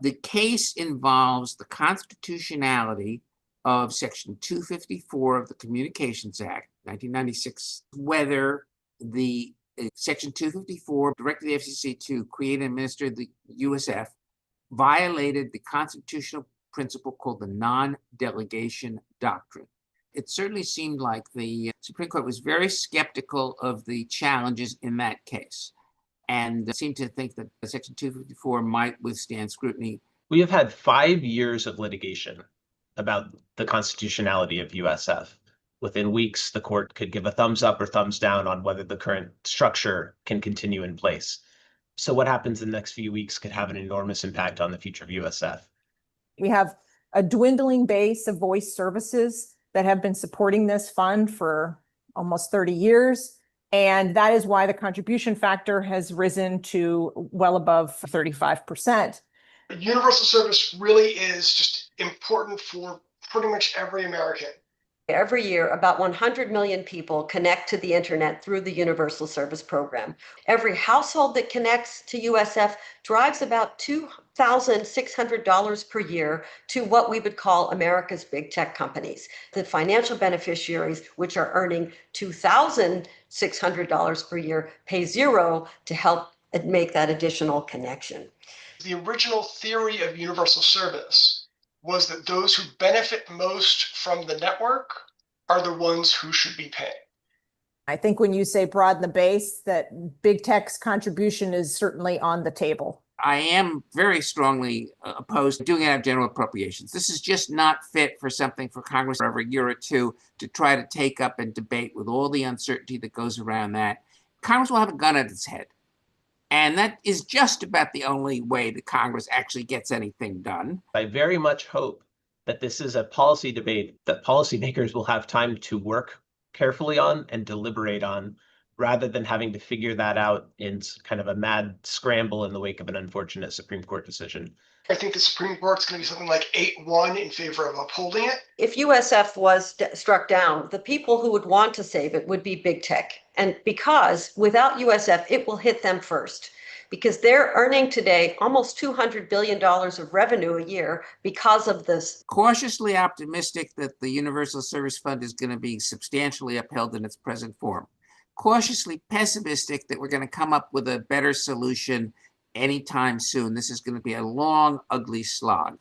The case involves the constitutionality of Section 254 of the Communications Act, 1996, whether the Section 254 directed the FCC to create and administer the USF violated the constitutional principle called the non-delegation doctrine. It certainly seemed like the Supreme Court was very skeptical of the challenges in that case and seemed to think that Section 254 might withstand scrutiny. We have had 5 years of litigation about the constitutionality of USF. Within weeks, the court could give a thumbs up or thumbs down on whether the current structure can continue in place. So what happens in the next few weeks could have an enormous impact on the future of USF. We have a dwindling base of voice services that have been supporting this fund for almost 30 years. And that is why the contribution factor has risen to well above 35%. Universal service really is just important for pretty much every American. Every year, about 100 million people connect to the internet through the Universal Service Program. Every household that connects to USF drives about $2,600 per year to what we would call America's big tech companies. The financial beneficiaries, which are earning $2,600 per year, pay zero to help make that additional connection. The original theory of universal service was that those who benefit most from the network are the ones who should be paying. I think when you say broaden the base, that big tech's contribution is certainly on the table. I am very strongly opposed to doing it out of general appropriations. This is just not fit for something for Congress every year or two to try to take up and debate with all the uncertainty that goes around that. Congress will have a gun at its head. And that is just about the only way that Congress actually gets anything done. I very much hope that this is a policy debate that policymakers will have time to work carefully on and deliberate on, rather than having to figure that out in kind of a mad scramble in the wake of an unfortunate Supreme Court decision. I think the Supreme Court's going to be something like 8-1 in favor of upholding it. If USF was struck down, the people who would want to save it would be big tech. And because without USF, it will hit them first. Because they're earning today almost $200 billion of revenue a year because of this. Cautiously optimistic that the Universal Service Fund is going to be substantially upheld in its present form. Cautiously pessimistic that we're going to come up with a better solution anytime soon. This is going to be a long, ugly slog.